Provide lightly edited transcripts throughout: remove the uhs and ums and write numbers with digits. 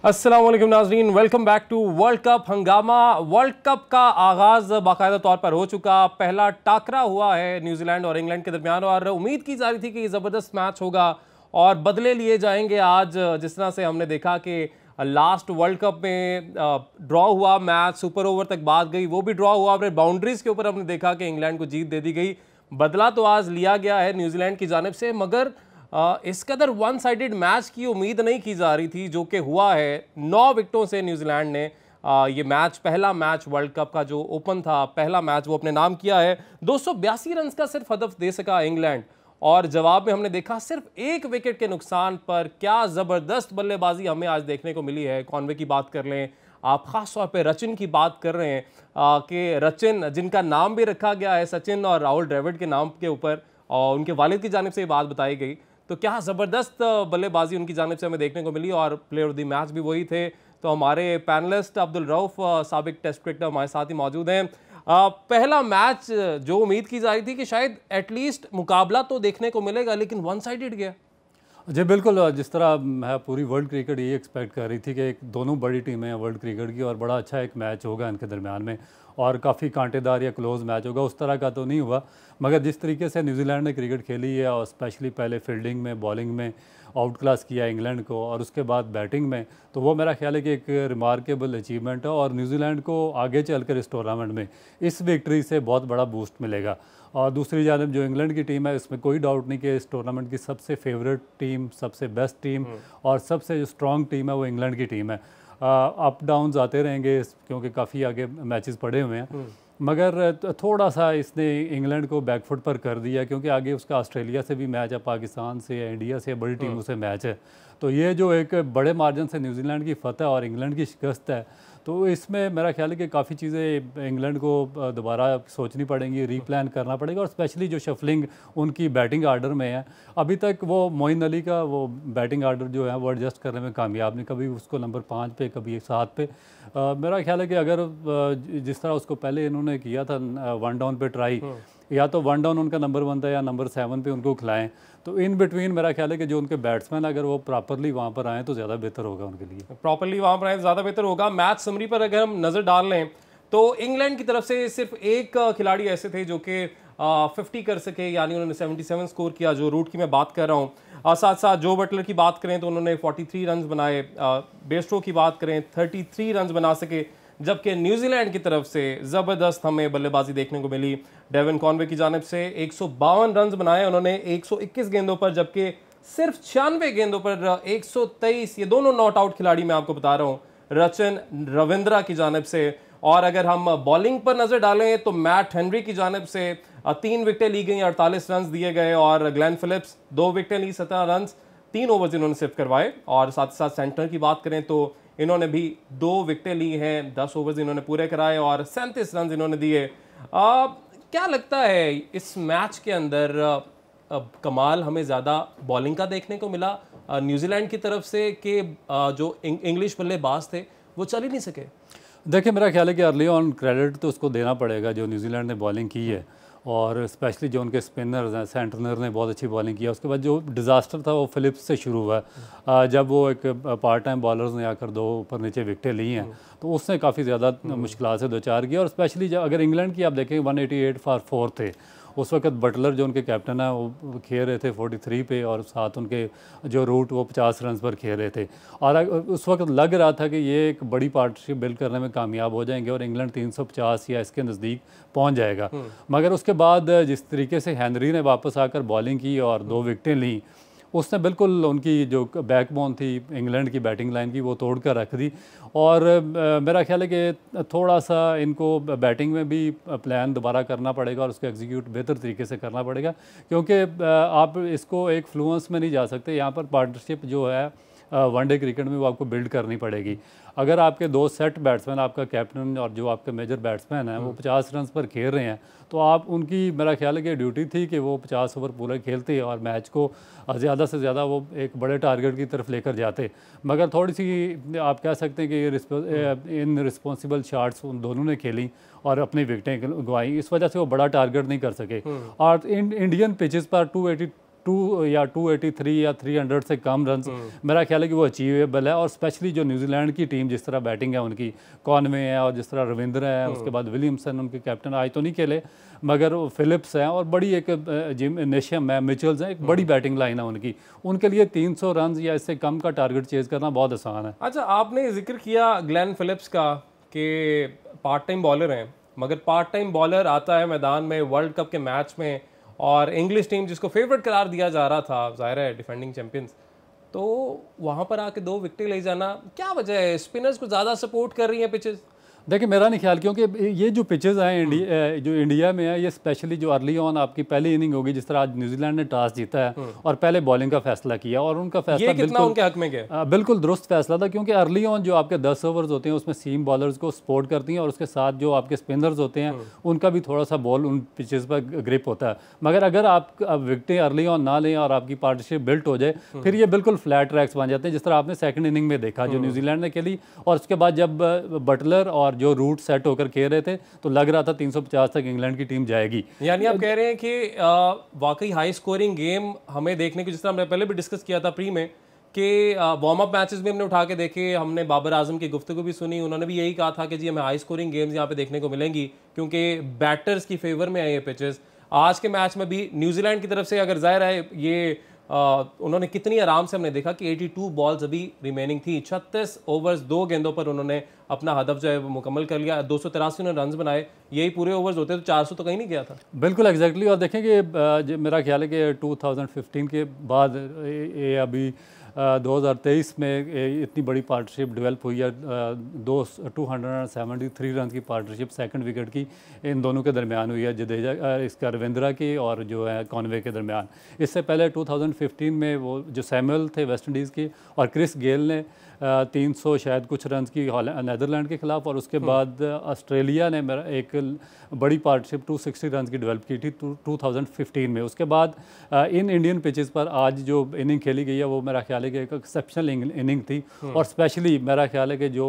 अस्सलाम वालेकुम नाज़रीन, welcome back to world cup हंगामा। वर्ल्ड कप का आगाज़ बाकायदा तौर पर हो चुका। पहला टाकरा हुआ है न्यूजीलैंड और इंग्लैंड के दरमियान और उम्मीद की जा रही थी कि ये ज़बरदस्त मैच होगा और बदले लिए जाएंगे। आज जिस तरह से हमने देखा कि लास्ट वर्ल्ड कप में ड्रॉ हुआ मैच, सुपर ओवर तक बात गई, वो भी ड्रॉ हुआ। फिर बाउंड्रीज़ के ऊपर हमने देखा कि इंग्लैंड को जीत दे दी गई। बदला तो आज लिया गया है न्यूजीलैंड की जानिब से, मगर इस कदर वन साइडेड मैच की उम्मीद नहीं की जा रही थी जो कि हुआ है। 9 विकेटों से न्यूजीलैंड ने ये मैच, पहला मैच वर्ल्ड कप का जो ओपन था, पहला मैच वो अपने नाम किया है। 282 रन का सिर्फ हदफ दे सका इंग्लैंड और जवाब में हमने देखा सिर्फ एक विकेट के नुकसान पर क्या ज़बरदस्त बल्लेबाजी हमें आज देखने को मिली है। कॉनवे की बात कर लें आप, ख़ास तौर पे रचिन की बात कर रहे हैं कि रचिन जिनका नाम भी रखा गया है सचिन और राहुल द्रविड़ के नाम के ऊपर और उनके वालिद की जानिब से ये बात बताई गई, तो क्या ज़बरदस्त बल्लेबाजी उनकी जानिब से हमें देखने को मिली और प्लेयर ऑफ द मैच भी वही थे। तो हमारे पैनलिस्ट अब्दुल रऊफ साबिक टेस्ट क्रिकेटर हमारे साथ ही मौजूद हैं। पहला मैच जो उम्मीद की जा रही थी कि शायद एटलीस्ट मुकाबला तो देखने को मिलेगा, लेकिन वन साइडेड गया। जी बिल्कुल, जिस तरह है पूरी वर्ल्ड क्रिकेट ये एक्सपेक्ट कर रही थी कि एक दोनों बड़ी टीमें हैं वर्ल्ड क्रिकेट की और बड़ा अच्छा एक मैच होगा इनके दरमियान में और काफ़ी कांटेदार या क्लोज मैच होगा, उस तरह का तो नहीं हुआ। मगर जिस तरीके से न्यूजीलैंड ने क्रिकेट खेली है और स्पेशली पहले फील्डिंग में, बॉलिंग में आउट क्लास किया इंग्लैंड को और उसके बाद बैटिंग में, तो वो मेरा ख्याल है कि एक रिमार्केबल अचीवमेंट है और न्यूजीलैंड को आगे चलकर इस टूर्नामेंट में इस विक्ट्री से बहुत बड़ा बूस्ट मिलेगा। और दूसरी जानब जो इंग्लैंड की टीम है, इसमें कोई डाउट नहीं कि इस टूर्नामेंट की सबसे फेवरेट टीम, सबसे बेस्ट टीम और सबसे जो स्ट्रॉन्ग टीम है वो इंग्लैंड की टीम है। अप डाउन्स आते रहेंगे क्योंकि काफ़ी आगे मैचेस पड़े हुए हैं, मगर थोड़ा सा इसने इंग्लैंड को बैकफुट पर कर दिया क्योंकि आगे उसका ऑस्ट्रेलिया से भी मैच है, पाकिस्तान से या इंडिया से, बड़ी टीमों से मैच है। तो ये जो एक बड़े मार्जिन से न्यूजीलैंड की फतह और इंग्लैंड की शिकस्त है, तो इसमें मेरा ख्याल है कि काफ़ी चीज़ें इंग्लैंड को दोबारा सोचनी पड़ेंगी, रीप्लान करना पड़ेगा और स्पेशली जो शफलिंग उनकी बैटिंग आर्डर में है। अभी तक वो मोइन अली का वो बैटिंग आर्डर जो है वो एडजस्ट करने में कामयाब नहीं, कभी उसको नंबर 5 पे, कभी 7 पे। मेरा ख्याल है कि अगर जिस तरह उसको पहले इन्होंने किया था वन डाउन पे ट्राई, या तो वन डाउन उनका नंबर 1 था या नंबर 7 पे उनको खिलाएं, तो इन बिटवीन मेरा ख्याल है कि जो उनके बैट्समैन अगर वो प्रॉपरली वहाँ पर आएँ तो ज़्यादा बेहतर होगा उनके लिए। प्रॉपरली वहाँ पर आए ज़्यादा बेहतर होगा। मैच समरी पर अगर हम नज़र डाल लें तो इंग्लैंड की तरफ से सिर्फ एक खिलाड़ी ऐसे थे जो कि 50 कर सके, यानी उन्होंने 77 स्कोर किया, जो रूट की मैं बात कर रहा हूँ। साथ साथ जो बटलर की बात करें तो उन्होंने 43 रन बनाए। बेस्टो की बात करें 33 रन बना सके, जबकि न्यूजीलैंड की तरफ से ज़बरदस्त हमें बल्लेबाजी देखने को मिली। डेविन कॉनवे की जानिब से 152 रन बनाए उन्होंने 121 गेंदों पर, जबकि सिर्फ 96 गेंदों पर 123। ये दोनों नॉट आउट खिलाड़ी मैं आपको बता रहा हूँ रचिन रविंद्रा की जानिब से। और अगर हम बॉलिंग पर नजर डालें तो मैट हेनरी की जानिब से 3 विकेटें ली गई, 48 रन दिए गए और ग्लेन फिलिप्स 2 विकेटें ली, 17 रन, 3 ओवर्स इन्होंने सिर्फ करवाए। और साथ साथ सेंटर की बात करें तो इन्होंने भी 2 विकेटें ली हैं, 10 ओवर्स इन्होंने पूरे कराए और 37 रन इन्होंने दिए। क्या लगता है इस मैच के अंदर कमाल हमें ज़्यादा बॉलिंग का देखने को मिला न्यूजीलैंड की तरफ से कि जो इंग्लिश बल्लेबाज थे वो चल ही नहीं सके? देखिए मेरा ख्याल है कि अर्ली ऑन क्रेडिट तो उसको देना पड़ेगा जो न्यूजीलैंड ने बॉलिंग की है और स्पेशली जो उनके स्पिनर्स हैं, सेंटनर ने बहुत अच्छी बॉलिंग किया। उसके बाद जो डिज़ास्टर था वो फिलिप्स से शुरू हुआ जब वो एक पार्ट टाइम बॉलर्स ने आकर 2 ऊपर नीचे विकेटें ली हैं, तो उसने काफ़ी ज़्यादा मुश्किलात से 2-4 किया। और स्पेशली जब अगर इंग्लैंड की आप देखें 188 फॉर 4 थे उस वक्त, बटलर जो उनके कैप्टन है वो खेल रहे थे 43 पे और साथ उनके जो रूट वो 50 रन पर खेल रहे थे और उस वक्त लग रहा था कि ये एक बड़ी पार्टनरशिप बिल्ड करने में कामयाब हो जाएंगे और इंग्लैंड 350 या इसके नज़दीक पहुंच जाएगा। मगर उसके बाद जिस तरीके से हेनरी ने वापस आकर बॉलिंग की और 2 विकेटें ली, उसने बिल्कुल उनकी जो बैकबोन थी इंग्लैंड की बैटिंग लाइन की वो तोड़ कर रख दी। और मेरा ख्याल है कि थोड़ा सा इनको बैटिंग में भी प्लान दोबारा करना पड़ेगा और उसको एग्जीक्यूट बेहतर तरीके से करना पड़ेगा क्योंकि आप इसको एक फ्लुएंस में नहीं जा सकते। यहाँ पर पार्टनरशिप जो है वनडे क्रिकेट में वो आपको बिल्ड करनी पड़ेगी। अगर आपके 2 सेट बैट्समैन, आपका कैप्टन और जो आपके मेजर बैट्समैन हैं वो 50 रन पर खेल रहे हैं, तो आप उनकी मेरा ख्याल है कि ड्यूटी थी कि वो 50 ओवर पूरा खेलते और मैच को ज़्यादा से ज़्यादा वो एक बड़े टारगेट की तरफ लेकर जाते। मगर थोड़ी सी आप कह सकते हैं कि इन रिस्पॉन्सिबल शॉट्स उन दोनों ने खेली और अपनी विकेटें गंवाई, इस वजह से वो बड़ा टारगेट नहीं कर सके। और इंडियन पिचेस पर 283 या 300 से कम रन मेरा ख्याल है कि वो अचीवेबल है। और स्पेशली जो न्यूजीलैंड की टीम जिस तरह बैटिंग है उनकी, कॉनवे है और जिस तरह रविंद्र है, उसके बाद विलियमसन उनके कैप्टन आज तो नहीं खेले मगर फिलिप्स हैं, और बड़ी एक जिम नेशम है, मिचेल्स हैं, एक बड़ी बैटिंग लाइन है उनकी। उनके लिए 300 रन या इससे कम का टारगेट चेज करना बहुत आसान है। अच्छा, आपने जिक्र किया ग्लेन फिलिप्स का कि पार्ट टाइम बॉलर हैं, मगर पार्ट टाइम बॉलर आता है मैदान में वर्ल्ड कप के मैच में, और इंग्लिश टीम जिसको फेवरेट करार दिया जा रहा था, ज़ाहिर है डिफेंडिंग चैंपियंस, तो वहाँ पर आके 2 विकेटें ले जाना क्या वजह है? स्पिनर्स को ज़्यादा सपोर्ट कर रही हैं पिचेस? देखिए मेरा नहीं ख्याल, क्योंकि ये जो पिचेस हैं जो इंडिया में है, ये स्पेशली जो अर्ली ऑन आपकी पहली इनिंग होगी, जिस तरह आज न्यूजीलैंड ने टॉस जीता है और पहले बॉलिंग का फैसला किया, और उनका फैसला कितना उनके हक में गया? बिल्कुल दुरुस्त फैसला था, क्योंकि अर्ली ऑन जो आपके 10 ओवर्स होते हैं उसमें सीम बॉलर्स को सपोर्ट करती हैं, और उसके साथ जो आपके स्पिनर्स होते हैं उनका भी थोड़ा सा बॉल उन पिचेस पर ग्रिप होता है। मगर अगर आप विकेटें अर्ली ऑन ना लें और आपकी पार्टनरशिप बिल्ट हो जाए, फिर ये बिल्कुल फ्लैट ट्रैक्स बन जाते हैं, जिस तरह आपने सेकंड इनिंग में देखा जो न्यूजीलैंड ने खेली। और उसके बाद जब बटलर और जो रूट सेट होकर खेल रहे थे तो लग रहा था 350 तक इंग्लैंड की टीम जाएगी। यानी आप कह रहे हैं कि वाकई हाई स्कोरिंग गेम हमें देखने को, जिस तरह हमने पहले भी डिस्कस किया था प्री में, कि वार्म अप मैचेस भी हमने उठा के देखे, हमने बाबर आजम की गुफ्तगू भी सुनी, उन्होंने भी यही कहा था कि जी हमें हाई स्कोरिंग गेम्स यहाँ पे देखने को मिलेंगी क्योंकि बैटर्स की फेवर में है ये पिचेस। आज के मैच में भी न्यूजीलैंड की तरफ से अगर जाहिर है ये उन्होंने कितनी आराम से, हमने देखा कि 82 बॉल्स अभी रिमेनिंग थी, 36 ओवर्स 2 गेंदों पर उन्होंने अपना हदफ जो है वो मुकम्मल कर लिया, 283 उन्होंने रन बनाए। यही पूरे ओवर्स होते तो 400 तो कहीं नहीं गया था। बिल्कुल एग्जैक्टली। और देखें कि मेरा ख्याल है कि 2015 के बाद ये अभी 2023 में इतनी बड़ी पार्टनरशिप डेवलप हुई है, 273 रन की पार्टनरशिप सेकंड विकेट की इन दोनों के दरमियान हुई है, जडेजा इसका रविंद्रा की और जो है कॉनवे के दरमियान। इससे पहले 2015 में वो जो सैमुअल थे वेस्ट इंडीज़ की और क्रिस गेल ने 300 शायद कुछ रन की नेदरलैंड के खिलाफ, और उसके बाद ऑस्ट्रेलिया ने मेरा एक बड़ी पार्टनरशिप 260 रन की डेवलप की थी 2015 में। उसके बाद इन इंडियन पिचेस पर आज जो इनिंग खेली गई है वो मेरा ख्याल है कि एक एक्सेप्शनल इनिंग थी, और स्पेशली मेरा ख्याल है कि जो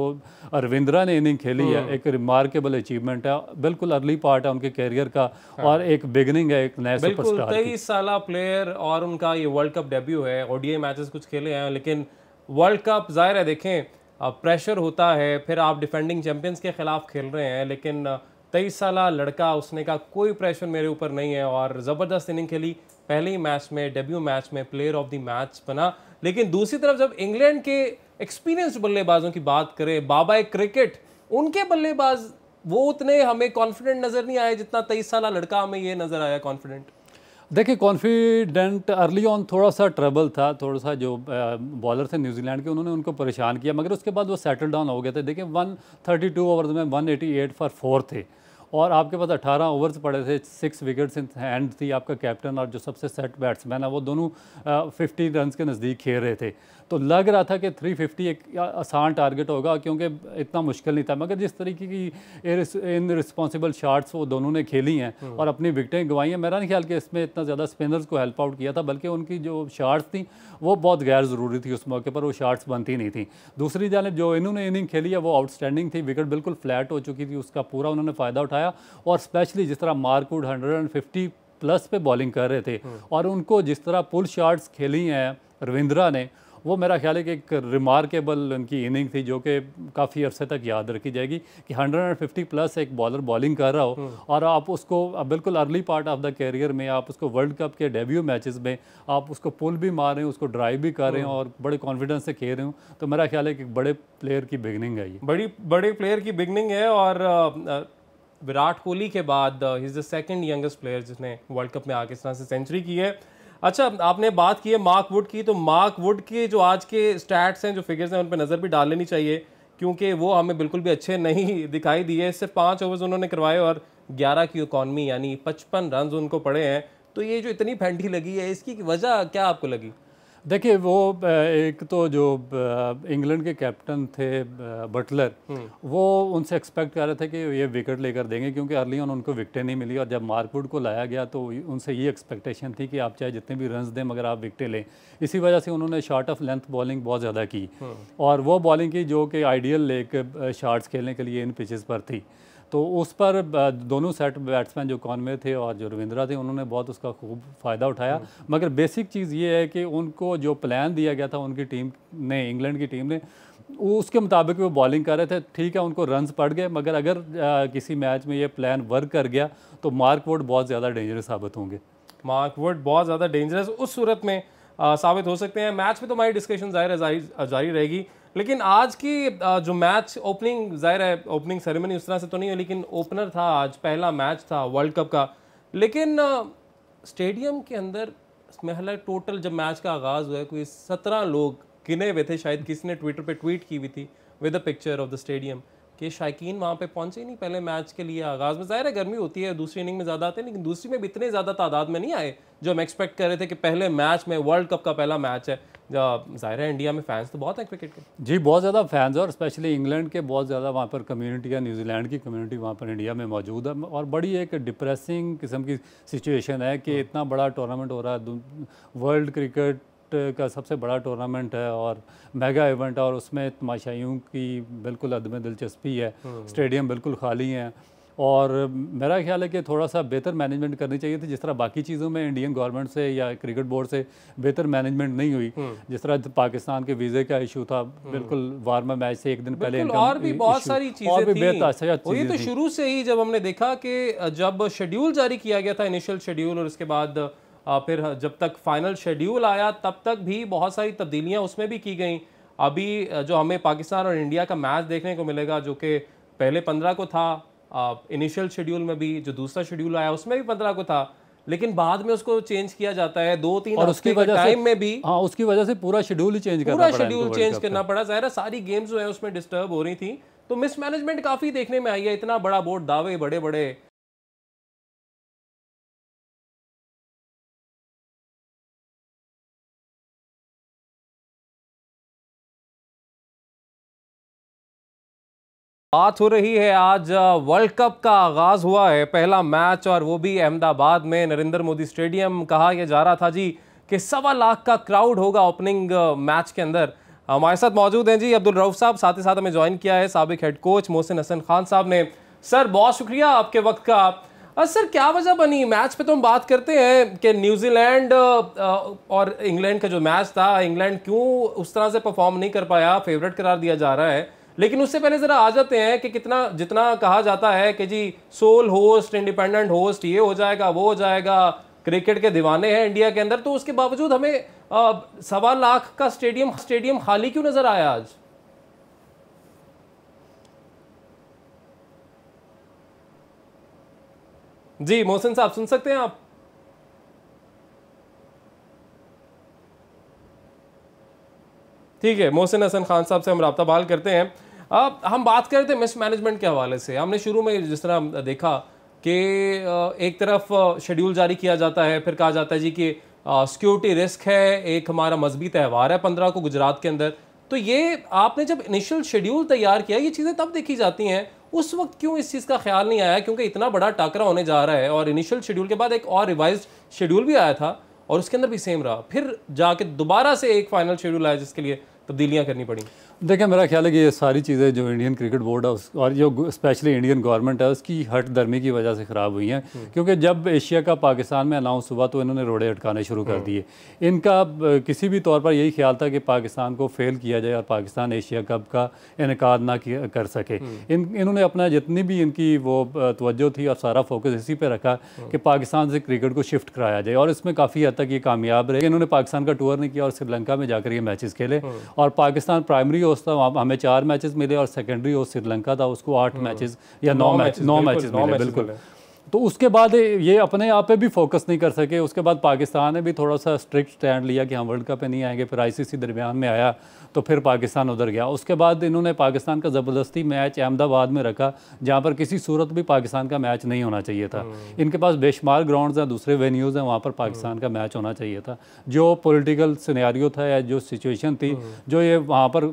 रविंद्रा ने इनिंग खेली है एक रिमार्केबल अचीवमेंट है, बिल्कुल अर्ली पार्ट है उनके कैरियर का, और एक बिगनिंग है एक नए सुपरस्टार की। 23 साल प्लेयर और उनका ये वर्ल्ड कप डेब्यू है, ओडीआई मैचेस कुछ खेले हैं, लेकिन वर्ल्ड कप जाहिर है देखें प्रेशर होता है, फिर आप डिफेंडिंग चैंपियंस के खिलाफ खेल रहे हैं, लेकिन 23 साल लड़का, उसने का कोई प्रेशर मेरे ऊपर नहीं है, और ज़बरदस्त इनिंग खेली, पहले ही मैच में, डेब्यू मैच में प्लेयर ऑफ द मैच बना। लेकिन दूसरी तरफ जब इंग्लैंड के एक्सपीरियंस्ड बल्लेबाजों की बात करें, बाबा क्रिकेट, उनके बल्लेबाज वो उतने हमें कॉन्फिडेंट नज़र नहीं आए जितना 23 साल लड़का हमें ये नज़र आया कॉन्फिडेंट। देखिए कॉन्फिडेंट अर्ली ऑन थोड़ा सा ट्रबल था, थोड़ा सा जो बॉलर थे न्यूजीलैंड के उन्होंने उनको परेशान किया, मगर उसके बाद वो सेटल डाउन हो गए थे। देखिए 132 ओवर्स में 188 फॉर 4 थे, और आपके पास 18 ओवर्स पड़े थे, 6 विकेट्स इन हैंड थी, आपका कैप्टन और जो सबसे सेट बैट्समैन है वो दोनों 50 रन के नज़दीक खेल रहे थे। तो लग रहा था कि 350 एक आसान टारगेट होगा, क्योंकि इतना मुश्किल नहीं था। मगर जिस तरीके की इन रिस्पॉन्सिबल शॉट्स वो दोनों ने खेली हैं और अपनी विकेटें गंवाई हैं, मेरा नहीं ख्याल कि इसमें इतना ज़्यादा स्पिनर्स को हेल्प आउट किया था, बल्कि उनकी जो शॉट्स थी वो बहुत गैर ज़रूरी थी, उस मौके पर वो शॉट्स बनती नहीं थी। दूसरी जानिब जो इन्होंने इनिंग खेली है वो आउटस्टैंडिंग थी, विकेट बिल्कुल फ्लैट हो चुकी थी, उसका पूरा उन्होंने फ़ायदा उठाया। और स्पेशली जिस तरह मार्कवुड 150 प्लस पे बॉलिंग कर रहे थे, और उनको जिस तरह पुल शॉट्स खेली हैं रविंद्रा ने, वो मेरा ख्याल है कि एक रिमार्केबल उनकी इनिंग थी, जो कि काफ़ी अरसे तक याद रखी जाएगी कि 150 प्लस एक बॉलर बॉलिंग कर रहा हो और आप उसको बिल्कुल early part of the career में, आप उसको वर्ल्ड कप के डेब्यू मैचेस में आप उसको पुल भी मार रहे हैं, उसको ड्राइव भी कर रहे हैं और बड़े कॉन्फिडेंस से खेल रहे हो, तो मेरा ख्याल है कि बड़े प्लेयर की बिगनिंग है, ये बड़े प्लेयर की बिगनिंग है। और विराट कोहली के बाद he is the second youngest player जिसने वर्ल्ड कप में आके इस तरह से सेंचुरी की है। अच्छा, आपने बात की है मार्क वुड की, तो मार्क वुड के जो आज के स्टैट्स हैं, जो फिगर्स हैं, उन पर नज़र भी डाल लेनी चाहिए, क्योंकि वो हमें बिल्कुल भी अच्छे नहीं दिखाई दिए। सिर्फ 5 ओवर्स उन्होंने करवाए और 11 की इकॉनमी यानी 55 रन उनको पड़े हैं। तो ये जो इतनी फेंटी लगी है, इसकी वजह क्या आपको लगी? देखिए वो एक तो जो इंग्लैंड के कैप्टन थे बटलर, वो उनसे एक्सपेक्ट कर रहे थे कि ये विकेट लेकर देंगे, क्योंकि अर्ली ऑन उनको विकेटें नहीं मिली, और जब मार्कवुड को लाया गया तो उनसे ये एक्सपेक्टेशन थी कि आप चाहे जितने भी रन्स दें मगर आप विकेटें लें। इसी वजह से उन्होंने शॉर्ट ऑफ लेंथ बॉलिंग बहुत ज़्यादा की, और वो बॉलिंग की जो कि आइडियल लेग शॉट्स खेलने के लिए इन पिचेस पर थी। तो उस पर दोनों सेट बैट्समैन जो कॉनवे थे और जो रविंद्रा थे उन्होंने बहुत उसका खूब फ़ायदा उठाया। मगर बेसिक चीज़ ये है कि उनको जो प्लान दिया गया था उनकी टीम ने, इंग्लैंड की टीम ने, उसके मुताबिक वो बॉलिंग कर रहे थे। ठीक है, उनको रन्स पड़ गए, मगर अगर किसी मैच में ये प्लान वर्क कर गया तो मार्क वुड बहुत ज़्यादा डेंजरस साबित होंगे। मार्क वुड बहुत ज़्यादा डेंजरस उस सूरत में साबित हो सकते हैं। मैच में तो हमारी डिस्कशन जारी रहेगी, लेकिन आज की जो मैच ओपनिंग, जाहिर है ओपनिंग सेरेमनी उस तरह से तो नहीं है, लेकिन ओपनर था आज, पहला मैच था वर्ल्ड कप का। लेकिन स्टेडियम के अंदर महला टोटल जब मैच का आगाज़ हुआ कोई 17 लोग गिने हुए थे, शायद किसी ने ट्विटर पे ट्वीट की हुई थी with a picture of the stadium, कि शायकीन वहाँ पे पहुंचे ही नहीं पहले मैच के लिए। आगाज़ में ज़ाहिर है गर्मी होती है, दूसरी इनिंग में ज़्यादा आते हैं, लेकिन दूसरी में भी इतने ज़्यादा तादाद में नहीं आए जो हम एक्सपेक्ट कर रहे थे कि पहले मैच में, वर्ल्ड कप का पहला मैच है। ज़ाहिर है इंडिया में फैंस तो बहुत हैं क्रिकेट के। जी, बहुत ज़्यादा फैंस और स्पेशली इंग्लैंड के बहुत ज़्यादा वहाँ पर कम्युनिटी है, न्यूजीलैंड की कम्युनिटी वहाँ पर इंडिया में मौजूद है। और बड़ी एक डिप्रेसिंग किस्म की सिचुएशन है कि इतना बड़ा टूर्नामेंट हो रहा है, वर्ल्ड क्रिकेट का सबसे बड़ा टूर्नामेंट है और मेगा इवेंट है, और उसमें तमाशाइयों की बिल्कुल अदम दिलचस्पी है। स्टेडियम बिल्कुल खाली हैं और मेरा ख्याल है कि थोड़ा सा बेहतर मैनेजमेंट करनी चाहिए थी। जिस तरह बाकी चीज़ों में इंडियन गवर्नमेंट से या क्रिकेट बोर्ड से बेहतर मैनेजमेंट नहीं हुई, जिस तरह पाकिस्तान के वीज़े का इशू था बिल्कुल वार्म मैच से एक दिन पहले, और भी बहुत सारी चीज़ें थी। ये तो शुरू से ही जब हमने देखा कि जब शेड्यूल जारी किया गया था, इनिशियल शेड्यूल, और उसके बाद फिर जब तक फाइनल शेड्यूल आया तब तक भी बहुत सारी तब्दीलियां उसमें भी की गई। अभी जो हमें पाकिस्तान और इंडिया का मैच देखने को मिलेगा, जो कि पहले 15 को था, इनिशियल शेड्यूल में भी जो दूसरा शेड्यूल आया उसमें भी 15 को था, लेकिन बाद में उसको चेंज किया जाता है 2-3 और उसकी वजह टाइम में भी। हाँ, उसकी वजह से पूरा शेड्यूल ही चेंज करना पड़ा। ज़ाहिर है सारी गेम्स जो है उसमें डिस्टर्ब हो रही थी, तो मिसमैनेजमेंट काफ़ी देखने में आई है। इतना बड़ा बोर्ड, दावे बड़े बड़े। बात हो रही है आज वर्ल्ड कप का आगाज हुआ है, पहला मैच, और वो भी अहमदाबाद में नरेंद्र मोदी स्टेडियम। कहा यह जा रहा था जी कि 1.25 लाख का क्राउड होगा ओपनिंग मैच के अंदर। हमारे साथ मौजूद हैं जी अब्दुल रऊफ साहब, साथ ही साथ हमें ज्वाइन किया है साबिक हेड कोच मोहसिन हसन खान साहब ने। सर बहुत शुक्रिया आपके वक्त का। सर क्या वजह बनी मैच पे, तो हम बात करते हैं कि न्यूजीलैंड और इंग्लैंड का जो मैच था, इंग्लैंड क्यों उस तरह से परफॉर्म नहीं कर पाया, फेवरेट करार दिया जा रहा है। लेकिन उससे पहले जरा आ जाते हैं कि कितना, जितना कहा जाता है कि जी सोल होस्ट, इंडिपेंडेंट होस्ट, ये हो जाएगा वो हो जाएगा, क्रिकेट के दीवाने हैं इंडिया के अंदर, तो उसके बावजूद हमें 1.25 लाख का स्टेडियम खाली क्यों नजर आया आज? जी मोहसिन साहब सुन सकते हैं आप? ठीक है, मोहसिन हसन खान साहब से हम राब्ता बहाल करते हैं। अब हम बात कर रहे थे मिसमैनेजमेंट के हवाले से। हमने शुरू में जिस तरह देखा कि एक तरफ शेड्यूल जारी किया जाता है, फिर कहा जाता है जी कि सिक्योरिटी रिस्क है, एक हमारा मजहबी त्यौहार है 15 को गुजरात के अंदर। तो ये आपने जब इनिशियल शेड्यूल तैयार किया, ये चीज़ें तब देखी जाती हैं, उस वक्त क्यों इस चीज़ का ख्याल नहीं आया? क्योंकि इतना बड़ा टाकरा होने जा रहा है, और इनिशियल शेड्यूल के बाद एक और रिवाइज्ड शेड्यूल भी आया था और उसके अंदर भी सेम रहा, फिर जाके दोबारा से एक फाइनल शेड्यूल आया जिसके लिए तब्दीलियां करनी पड़ी। देखिए, मेरा ख्याल है कि ये सारी चीज़ें जो इंडियन क्रिकेट बोर्ड है और जो स्पेशली इंडियन गवर्नमेंट है उसकी हट दर्मी की वजह से ख़राब हुई हैं। क्योंकि जब एशिया का पाकिस्तान में अनाउंस हुआ तो इन्होंने रोड़े अटकाने शुरू कर दिए। इनका किसी भी तौर पर यही ख्याल था कि पाकिस्तान को फेल किया जाए और पाकिस्तान एशिया कप का इनेकाद ना कर सके। इन्होंने अपना जितनी भी इनकी वो तवज्जो थी और सारा फोकस इसी पर रखा कि पाकिस्तान से क्रिकेट को शिफ्ट कराया जाए, और इसमें काफ़ी हद तक ये कामयाब रहे। इन्होंने पाकिस्तान का टूर नहीं किया और श्रीलंका में जाकर ये मैचेस खेले, और पाकिस्तान प्राइमरी होस्ट था, वहाँ हमें 4 मैचेस मिले, और सेकेंडरी होस्ट श्रीलंका था, उसको 8 मैचेस या 9 मैचेस मिले। बिल्कुल। तो उसके बाद ये अपने आप पे भी फोकस नहीं कर सके। उसके बाद पाकिस्तान ने भी थोड़ा सा स्ट्रिक्ट स्टैंड लिया कि हम वर्ल्ड कप पे नहीं आएंगे। फिर आईसीसी दरमियान में आया तो फिर पाकिस्तान उधर गया। उसके बाद इन्होंने पाकिस्तान का ज़बरदस्ती मैच अहमदाबाद में रखा, जहाँ पर किसी सूरत भी पाकिस्तान का मैच नहीं होना चाहिए था। इनके पास बेशुमार ग्राउंड्स हैं, दूसरे वेन्यूज़ हैं, वहाँ पर पाकिस्तान का मैच होना चाहिए था। जो पॉलिटिकल सिनेरियो था या जो सिचुएशन थी, जो ये वहाँ पर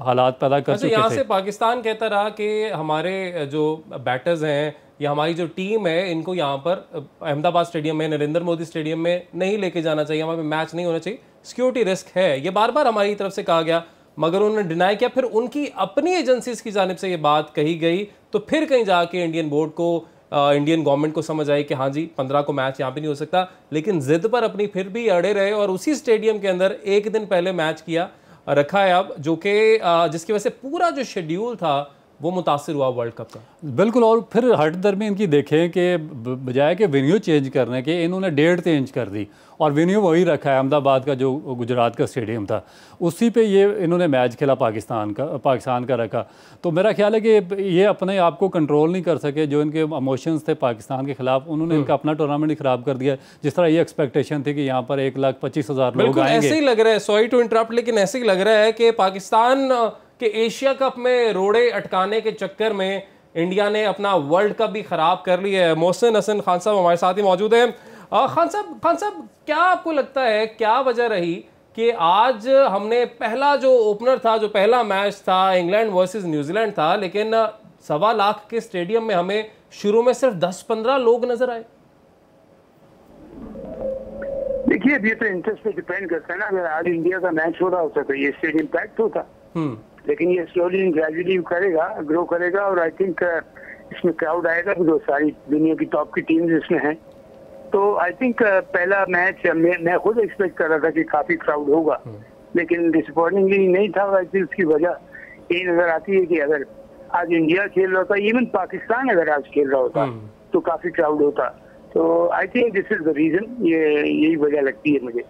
हालात पैदा कर चुके थे। यहाँ से पाकिस्तान कहता रहा कि हमारे जो बैटर्स हैं या हमारी जो टीम है, इनको यहाँ पर अहमदाबाद स्टेडियम में, नरेंद्र मोदी स्टेडियम में नहीं लेके जाना चाहिए, वहाँ पे मैच नहीं होना चाहिए, सिक्योरिटी रिस्क है। ये बार बार हमारी तरफ से कहा गया। मगर उन्होंने डिनाई किया। फिर उनकी अपनी एजेंसीज की जानिब से ये बात कही गई तो फिर कहीं जाके इंडियन बोर्ड को, इंडियन गवर्नमेंट को समझ आई कि हाँ जी 15 को मैच यहाँ पे नहीं हो सकता, लेकिन जिद पर अपनी फिर भी अड़े रहे और उसी स्टेडियम के अंदर एक दिन पहले मैच किया रखा है अब, जो कि जिसकी वजह से पूरा जो शेड्यूल था वो मुतासिर हुआ वर्ल्ड कप का। बिल्कुल। और फिर हट दरमी इनकी देखें कि बजाय के वेन्यू चेंज करने के इन्होंने डेट चेंज कर दी और वेन्यू वही रखा है अहमदाबाद का जो गुजरात का स्टेडियम था, उसी पे ये इन्होंने मैच खेला पाकिस्तान का रखा। तो मेरा ख्याल है कि ये अपने आप को कंट्रोल नहीं कर सके, जो इनके इमोशंस थे पाकिस्तान के खिलाफ, उन्होंने इनका अपना टूर्नामेंट ही खराब कर दिया। जिस तरह ये एक्सपेक्टेशन थी कि यहाँ पर 1,25,000 लोग आएंगे। ऐसे ही लग रहा है, सॉरी टू इंटरप्ट, लेकिन ऐसे ही लग रहा है कि पाकिस्तान कि एशिया कप में रोड़े अटकाने के चक्कर में इंडिया ने अपना वर्ल्ड कप भी खराब कर लिया है। मोहसिन हसन खान साहब हमारे साथ ही मौजूद हैं। खान साहब क्या आपको लगता है, क्या वजह रही कि आज हमने पहला जो ओपनर था, जो पहला मैच था इंग्लैंड वर्सेस न्यूजीलैंड था, लेकिन 1.25 लाख के स्टेडियम में हमें शुरू में सिर्फ 10-15 लोग नजर आए? देखिए अब ये तो इंटरेस्ट पे डिपेंड करता है ना। अगर आज इंडिया का मैच हो रहा होता तो ये स्टेडियम पैक्ड होता, लेकिन ये स्लोली एंड ग्रेजुअली करेगा, ग्रो करेगा और आई थिंक इसमें क्राउड आएगा जो सारी दुनिया की टॉप की टीम्स इसमें हैं। तो आई थिंक पहला मैच मैं खुद एक्सपेक्ट कर रहा था कि काफी क्राउड होगा, लेकिन डिसअपॉइंटिंगली नहीं था। आई थिंक उसकी वजह यही नजर आती है कि अगर आज इंडिया खेल रहा होता, इवन पाकिस्तान अगर आज खेल रहा होता तो काफी क्राउड होता। तो I think this is the reason, यही वजह लगती है मुझे।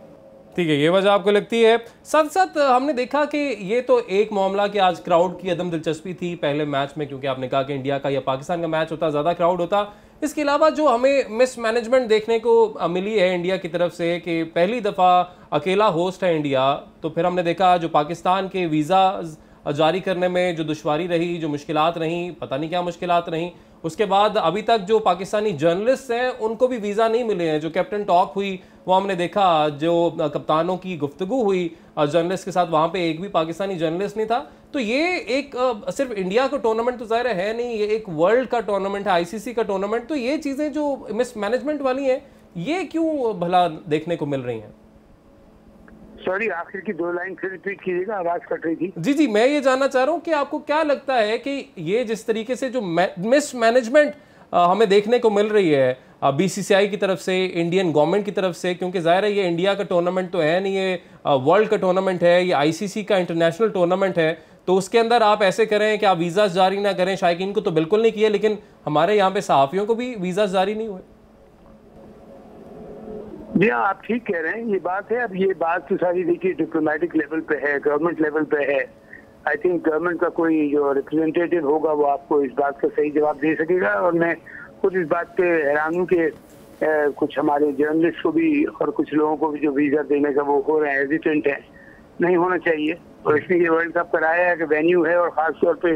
ठीक है, ये वजह आपको लगती है। साथ साथ हमने देखा कि ये तो एक मामला कि आज क्राउड की अदम दिलचस्पी थी पहले मैच में, क्योंकि आपने कहा कि इंडिया का या पाकिस्तान का मैच होता ज़्यादा क्राउड होता। इसके अलावा जो हमें मिसमैनेजमेंट देखने को मिली है इंडिया की तरफ से कि पहली दफ़ा अकेला होस्ट है इंडिया, तो फिर हमने देखा जो पाकिस्तान के वीज़ा जारी करने में जो दुश्वारी रही, जो मुश्किलात रहीं, पता नहीं क्या मुश्किलात रहीं। उसके बाद अभी तक जो पाकिस्तानी जर्नलिस्ट हैं उनको भी वीज़ा नहीं मिले हैं। जो कैप्टन टॉक हुई वो हमने देखा, जो कप्तानों की गुफ्तगू हुई जर्नलिस्ट के साथ, वहाँ पे एक भी पाकिस्तानी जर्नलिस्ट नहीं था। तो ये एक सिर्फ इंडिया का टूर्नामेंट तो ज़ाहिर है नहीं, ये एक वर्ल्ड का टूर्नामेंट है, आईसीसी का टूर्नामेंट। तो ये चीज़ें जो मिसमैनेजमेंट वाली हैं ये क्यों भला देखने को मिल रही हैं? सॉरी, आखिर की 2 लाइन फिर रिपीट कीजिएगा, आवाज कट रही थी। जी, मैं ये जानना चाह रहा हूँ कि आपको क्या लगता है कि ये जिस तरीके से जो मिसमैनेजमेंट हमें देखने को मिल रही है बीसीसीआई की तरफ से, इंडियन गवर्नमेंट की तरफ से, क्योंकि जाहिर है ये इंडिया का टूर्नामेंट तो है नहीं, ये वर्ल्ड का टूर्नामेंट है, ये आईसीसी का इंटरनेशनल टूर्नामेंट है, तो उसके अंदर आप ऐसे करें कि आप वीज़ा जारी ना करें। शायकीन को तो बिल्कुल नहीं किए, लेकिन हमारे यहाँ पे सहाफ़ियों को भी वीज़ा जारी नहीं हुए। जी हाँ, आप ठीक कह रहे हैं, ये बात है। अब ये बात तो सारी देखिए डिप्लोमेटिक लेवल पे है, गवर्नमेंट लेवल पे है। आई थिंक गवर्नमेंट का कोई जो रिप्रेजेंटेटिव होगा वो आपको इस बात का सही जवाब दे सकेगा। और मैं खुद इस बात पे हैरान हूँ कि कुछ हमारे जर्नलिस्ट को भी और कुछ लोगों को भी जो वीजा देने का वो हो रहे हैं, हेजिटेंट है, नहीं होना चाहिए। और इसलिए वर्ल्ड कप कराया है कि वेन्यू है, और खासतौर पे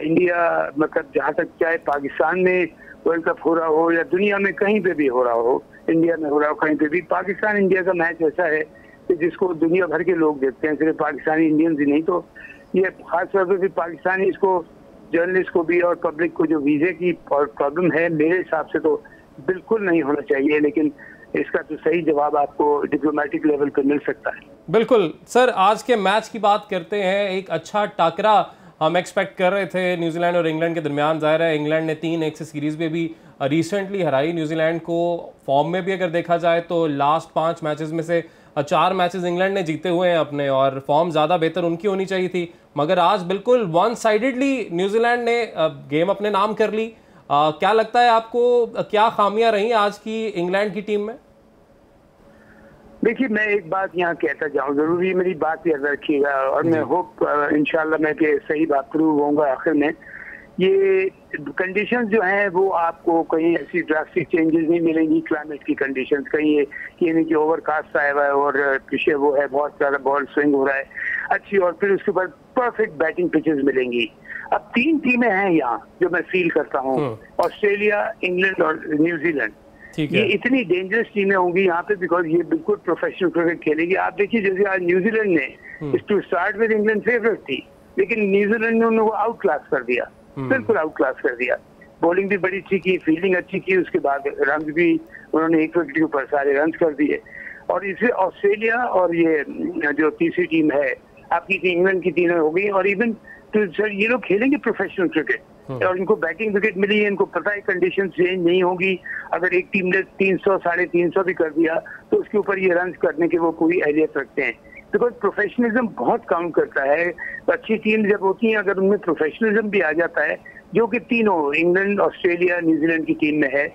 इंडिया, मतलब जहाँ तक चाहे पाकिस्तान में वर्ल्ड कप हो रहा हो या दुनिया में कहीं पे भी हो रहा हो, इंडिया में हो रहा हो कहीं पे भी, पाकिस्तान इंडिया का मैच ऐसा है कि जिसको दुनिया भर के लोग देखते हैं, सिर्फ पाकिस्तानी इंडियंस ही नहीं। तो ये खासतौर पे भी पाकिस्तानी इसको जर्नलिस्ट को भी और पब्लिक को जो वीजे की प्रॉब्लम है, मेरे हिसाब से तो बिल्कुल नहीं होना चाहिए। लेकिन इसका तो सही जवाब आपको डिप्लोमेटिक लेवल पर मिल सकता है। बिल्कुल सर, आज के मैच की बात करते हैं। एक अच्छा टाकरा हम एक्सपेक्ट कर रहे थे न्यूजीलैंड और इंग्लैंड के दरमियान। ज़ाहिर है इंग्लैंड ने 3-1 से सीरीज़ में भी रिसेंटली हराई न्यूजीलैंड को। फॉर्म में भी अगर देखा जाए तो लास्ट 5 मैचेस में से 4 मैचेस इंग्लैंड ने जीते हुए हैं अपने, और फॉर्म ज़्यादा बेहतर उनकी होनी चाहिए थी। मगर आज बिल्कुल वन साइडेडली न्यूजीलैंड ने गेम अपने नाम कर ली। क्या लगता है आपको, क्या खामियां रही आज की इंग्लैंड की टीम में? देखिए, मैं एक बात यहाँ कहता जाऊँ, जरूरी मेरी बात याद रखिएगा, और मैं होप इंशाल्लाह मैं कि सही बात प्रूव होऊंगा आखिर में। ये कंडीशंस जो हैं वो आपको कहीं ऐसी ड्रास्टिक चेंजेस नहीं मिलेंगी। क्लाइमेट की कंडीशंस कहीं ये नहीं कि ओवरकास्ट आया हुआ है और पीछे वो है, बहुत सारा बॉल स्विंग हो रहा है अच्छी, और फिर उसके बाद परफेक्ट बैटिंग पिचेस मिलेंगी। अब 3 टीमें हैं यहाँ जो मैं फील करता हूँ, ऑस्ट्रेलिया, इंग्लैंड और न्यूजीलैंड। ये इतनी डेंजरस टीमें होंगी यहाँ पे, बिकॉज ये बिल्कुल प्रोफेशनल क्रिकेट खेलेगी। आप देखिए जैसे आज न्यूजीलैंड ने to start with England favourite थी, लेकिन न्यूजीलैंड ने उनको आउट क्लास कर दिया, बिल्कुल आउट क्लास कर दिया। बॉलिंग भी बड़ी अच्छी की, फील्डिंग अच्छी की, उसके बाद रन भी उन्होंने 1 विकेट के ऊपर सारे रन कर दिए। और इसे ऑस्ट्रेलिया और ये जो तीसरी टीम है आपकी टीम इंग्लैंड की टीमें हो गई, और इवन तो सर ये लोग खेलेंगे प्रोफेशनल क्रिकेट और इनको बैटिंग विकेट मिली है, इनको पता है कंडीशन चेंज नहीं होगी। अगर एक टीम ने 300 350 भी कर दिया तो उसके ऊपर ये रन करने की वो पूरी अहलियत रखते हैं, बिकॉज प्रोफेशनलिज्म बहुत काउंट करता है। अच्छी टीम जब होती है अगर उनमें प्रोफेशनलिज्म भी आ जाता है, जो कि तीनों इंग्लैंड, ऑस्ट्रेलिया, न्यूजीलैंड की टीम में है।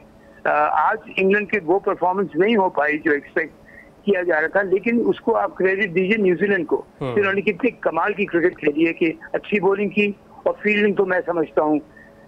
आज इंग्लैंड के वो परफॉर्मेंस नहीं हो पाई जो एक्सपेक्ट किया जा रहा था, लेकिन उसको आप क्रेडिट दीजिए न्यूजीलैंड को, उन्होंने कितनी कमाल की क्रिकेट खेली है कि अच्छी बॉलिंग की और फील्डिंग। तो मैं समझता हूँ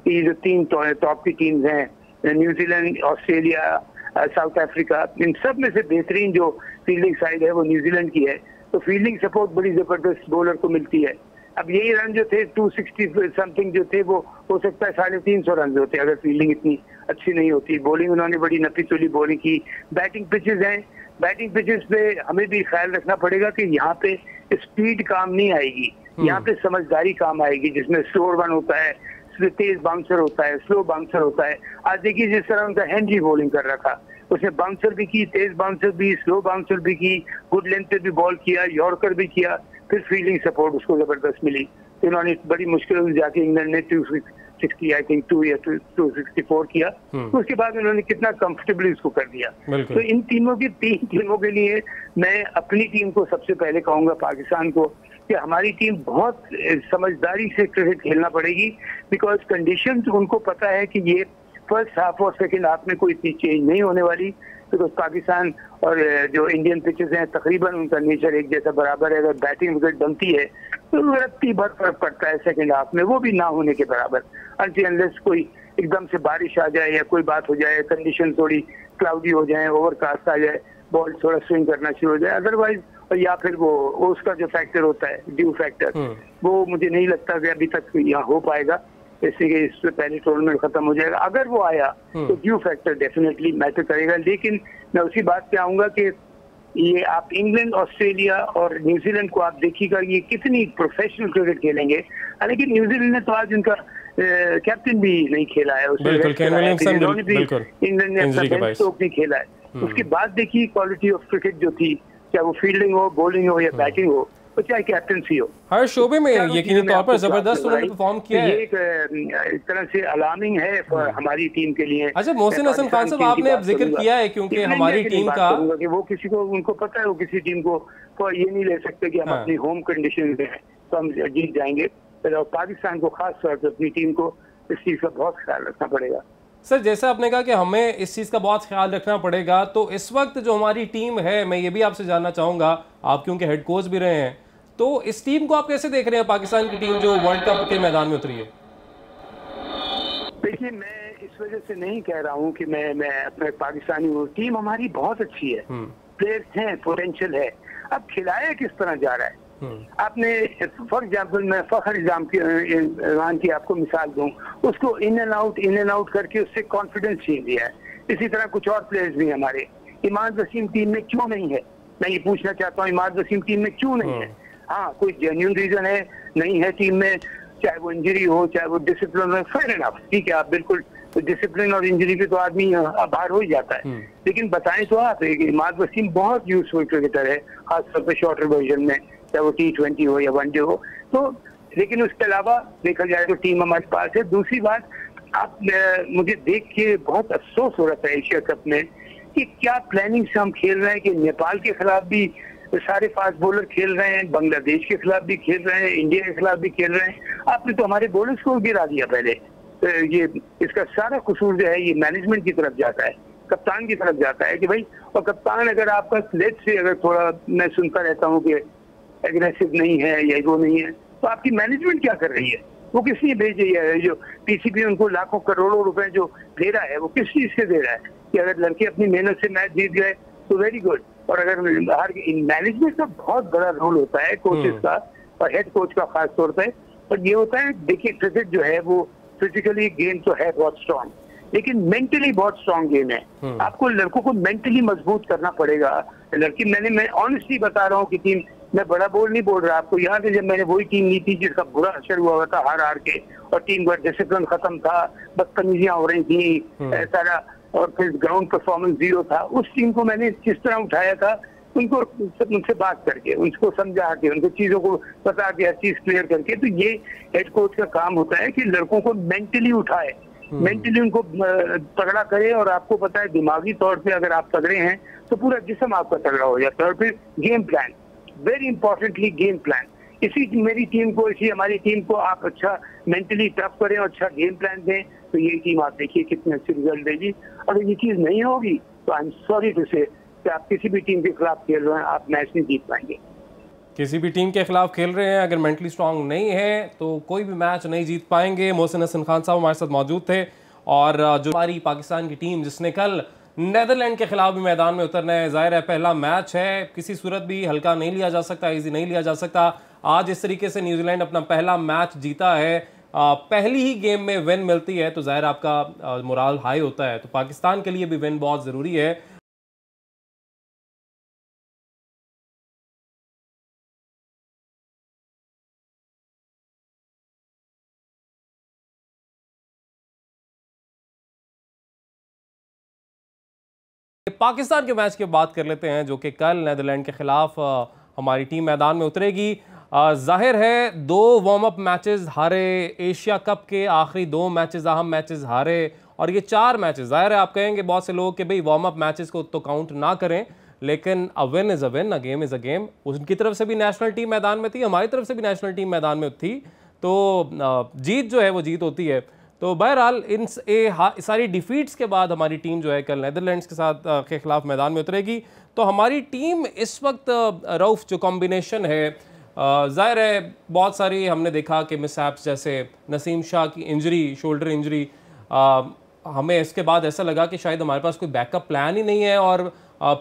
कि जो तीन टॉप की टीम्स हैं, न्यूजीलैंड, ऑस्ट्रेलिया, साउथ अफ्रीका, इन सब में से बेहतरीन जो फील्डिंग साइड है वो न्यूजीलैंड की है। तो फील्डिंग सपोर्ट बड़ी जबरदस्त बॉलर को मिलती है। अब यही रन जो थे 260 समथिंग जो थे वो हो सकता है 350 रन होते अगर फील्डिंग इतनी अच्छी नहीं होती। बॉलिंग उन्होंने बड़ी नफी तुली बॉलिंग की। बैटिंग पिचेस हैं, बैटिंग पिचेस पे हमें भी ख्याल रखना पड़ेगा कि यहाँ पे स्पीड काम नहीं आएगी, यहाँ पे समझदारी काम आएगी, जिसमें स्लो रन होता है, तेज बाउंसर होता है, स्लो बाउंसर होता है। आज देखिए जिस तरह उनका हेनरी बॉलिंग कर रहा था, उसने बाउंसर भी की, तेज बाउंसर भी, स्लो बाउंसर भी की, गुड लेंथ पे भी बॉल किया, यॉर्कर भी किया, फिर फील्डिंग सपोर्ट उसको जबरदस्त मिली। तो उन्होंने बड़ी मुश्किल से जाके इंग्लैंड ने 260 आई थिंक 2 या 264 किया, तो उसके बाद उन्होंने कितना कंफर्टेबली उसको कर दिया। तो इन तीन टीमों के लिए मैं अपनी टीम को सबसे पहले कहूंगा, पाकिस्तान को, कि हमारी टीम बहुत समझदारी से क्रिकेट खेलना पड़ेगी, बिकॉज कंडीशंस उनको पता है कि ये फर्स्ट हाफ और सेकंड हाफ में कोई इतनी चेंज नहीं होने वाली, बिकॉज पाकिस्तान और जो इंडियन पिचेस हैं तकरीबन उनका नेचर एक जैसा बराबर है। अगर बैटिंग विकेट बनती है तो रत्ती भर फर्क पड़ता है सेकंड हाफ में, वो भी ना होने के बराबर, अनलेस कोई एकदम से बारिश आ जाए या कोई बात हो जाए, कंडीशन थोड़ी क्लाउडी हो जाए, ओवरकास्ट आ जाए, बॉल थोड़ा स्विंग करना शुरू हो जाए। अदरवाइज या फिर वो उसका जो फैक्टर होता है ड्यू फैक्टर, वो मुझे नहीं लगता कि अभी तक यहाँ हो पाएगा, जैसे कि इससे पहले टूर्नामेंट खत्म हो जाएगा। अगर वो आया तो ड्यू फैक्टर डेफिनेटली मैटर करेगा। लेकिन मैं उसी बात पे आऊंगा कि ये आप इंग्लैंड, ऑस्ट्रेलिया और न्यूजीलैंड को आप देखिएगा ये कितनी प्रोफेशनल क्रिकेट खेलेंगे। हालांकि न्यूजीलैंड ने तो आज उनका कैप्टन भी नहीं खेला है, इंग्लैंड ने अपना बेंच स्टोक नहीं खेला है। उसके बाद देखिए क्वालिटी ऑफ क्रिकेट जो थी, चाहे वो फील्डिंग हो, बॉलिंग हो या बैटिंग हो, चाहे कैप्टनसी हो, हर शोबे में यकीनी तौर पर जबरदस्त उन्होंने परफॉर्म किया है। ये एक तरह से अलार्मिंग है हमारी टीम के लिए। अच्छा मोहसिन हसन खान साहब, आपने अब जिक्र किया है क्योंकि हमारी टीम का कि वो किसी को, उनको पता है वो किसी टीम को ये नहीं ले सकते कि हम अपनी होम कंडीशन में तो हम जीत जाएंगे। और पाकिस्तान को खास तौर पर अपनी टीम को इस चीज का बहुत ख्याल रखना पड़ेगा। सर जैसे आपने कहा कि हमें इस चीज़ का बहुत ख्याल रखना पड़ेगा, तो इस वक्त जो हमारी टीम है, मैं ये भी आपसे जानना चाहूँगा, आप क्योंकि हेड कोच भी रहे हैं, तो इस टीम को आप कैसे देख रहे हैं, पाकिस्तान की टीम जो वर्ल्ड कप के मैदान में उतरी है? देखिए मैं इस वजह से नहीं कह रहा हूँ कि मैं अपने पाकिस्तानी हूँ, टीम हमारी बहुत अच्छी है, प्लेयर्स हैं, पोटेंशियल है। अब खिलाया किस तरह जा रहा है, आपने फॉर एग्जाम्पल मैं फखर इमाम की आपको मिसाल दूं, उसको इन एंड आउट करके उससे कॉन्फिडेंस छीन लिया है। इसी तरह कुछ और प्लेयर्स भी हमारे, इमाद वसीम टीम में क्यों नहीं है, मैं ये पूछना चाहता हूँ, इमाद वसीम टीम में क्यों नहीं है? हाँ कोई जेन्युइन रीजन है नहीं है टीम में, चाहे वो इंजरी हो, चाहे वो डिसिप्लिन हो, फेयर इनफ, ठीक है, आप बिल्कुल डिसिप्लिन और इंजरी पे तो आदमी बाहर हो ही जाता है, लेकिन बताएं तो आप, इमाद वसीम बहुत यूजफुल क्रिकेटर है, खासतौर पर शॉर्टर वर्जन में, चाहे वो T20 हो या वनडे हो। तो लेकिन उसके अलावा देखा जाए तो टीम हमारे पास है। दूसरी बात, आप मुझे देख के बहुत अफसोस हो रहा था एशिया कप में कि क्या प्लानिंग से हम खेल रहे हैं कि नेपाल के खिलाफ भी सारे फास्ट बॉलर खेल रहे हैं, बांग्लादेश के खिलाफ भी खेल रहे हैं, इंडिया के खिलाफ भी खेल रहे हैं। आपने तो हमारे बॉलर्स को गिरा दिया पहले। ये इसका सारा कसूर जो है ये मैनेजमेंट की तरफ जाता है, कप्तान की तरफ जाता है कि भाई, और कप्तान अगर आपका लेट से अगर थोड़ा, मैं सुनता रहता हूँ कि एग्रेसिव नहीं है या वो नहीं है, तो आपकी मैनेजमेंट क्या कर रही है? वो किस लिए भेज रही है? जो पीसीबी उनको लाखों करोड़ों रुपए जो दे रहा है वो किस चीज से दे रहा है? कि अगर लड़के अपनी मेहनत से मैच जीत गए तो वेरी गुड, और अगर मैनेजमेंट का बहुत बड़ा रोल होता है कोचेस का और हेड कोच का खास तौर पर। और ये होता है, देखिए क्रिकेट जो है वो फिजिकली गेम तो है बहुत स्ट्रांग, लेकिन मेंटली बहुत स्ट्रांग गेम है। आपको लड़कों को मेंटली मजबूत करना पड़ेगा। लड़की मैं ऑनेस्टली बता रहा हूँ कि टीम, मैं बड़ा बोल नहीं बोल रहा, आपको याद है जब मैंने वही टीम ली थी जिसका बुरा असर हुआ था हार के, और टीम का डिसिप्लिन खत्म था, बदतमीजियां हो रही थी सारा, और फिर ग्राउंड परफॉर्मेंस जीरो था, उस टीम को मैंने किस तरह उठाया था उनको उनसे बात करके, उनको समझा के, उनको चीजों को बता के, हर चीज क्लियर करके। तो ये हेड कोच का काम होता है कि लड़कों को मेंटली उठाए, मेंटली उनको तगड़ा करे। और आपको पता है दिमागी तौर पे अगर आप तगड़े हैं तो पूरा जिस्म आपका तगड़ा हो जाता है। और फिर game plan, very importantly game plan. इसी मेरी टीम को, इसी हमारी टीम को आप अच्छा मेंटली टफ करें और अच्छा गेम प्लान दें तो ये टीम आप देखिए कितने अच्छे रिजल्ट देगी। अगर ये चीज नहीं होगी तो आई एम सॉरी टू से कि आप किसी भी टीम के खिलाफ खेल रहे हैं, आप मैच नहीं जीत पाएंगे। किसी भी टीम के खिलाफ खेल रहे हैं, अगर मेंटली स्ट्रांग नहीं है तो कोई भी मैच नहीं जीत पाएंगे। मोहसिन हसन खान साहब हमारे साथ मौजूद थे। और जो हमारी पाकिस्तान की टीम जिसने कल नेदरलैंड के खिलाफ भी मैदान में उतरना है, जाहिर है पहला मैच है, किसी सूरत भी हल्का नहीं लिया जा सकता, इजी नहीं लिया जा सकता। आज इस तरीके से न्यूजीलैंड अपना पहला मैच जीता है, पहली ही गेम में विन मिलती है तो जाहिर आपका मोराल हाई होता है। तो पाकिस्तान के लिए भी विन बहुत ज़रूरी है। पाकिस्तान के मैच की बात कर लेते हैं जो कि कल नेदरलैंड के खिलाफ हमारी टीम मैदान में उतरेगी। जाहिर है 2 वार्म अप मैचेस हारे, एशिया कप के आखिरी 2 मैचेस, अहम मैचेस हारे, और ये 4 मैचेस, जाहिर है आप कहेंगे बहुत से लोग कि भाई वार्म अप मैचेस को तो काउंट ना करें, लेकिन a win is a win, a game is a game. उनकी तरफ से भी नेशनल टीम मैदान में थी, हमारी तरफ से भी नेशनल टीम मैदान में थी, तो जीत जो है वो जीत होती है। तो बहरहाल इन सारी डिफीट्स के बाद हमारी टीम जो है कल नेदरलैंड्स के साथ के खिलाफ मैदान में उतरेगी। तो हमारी टीम इस वक्त रऊफ जो कॉम्बिनेशन है, ज़ाहिर है बहुत सारी हमने देखा कि मिसहैप्स, जैसे नसीम शाह की इंजरी, शोल्डर इंजरी, हमें इसके बाद ऐसा लगा कि शायद हमारे पास कोई बैकअप प्लान ही नहीं है। और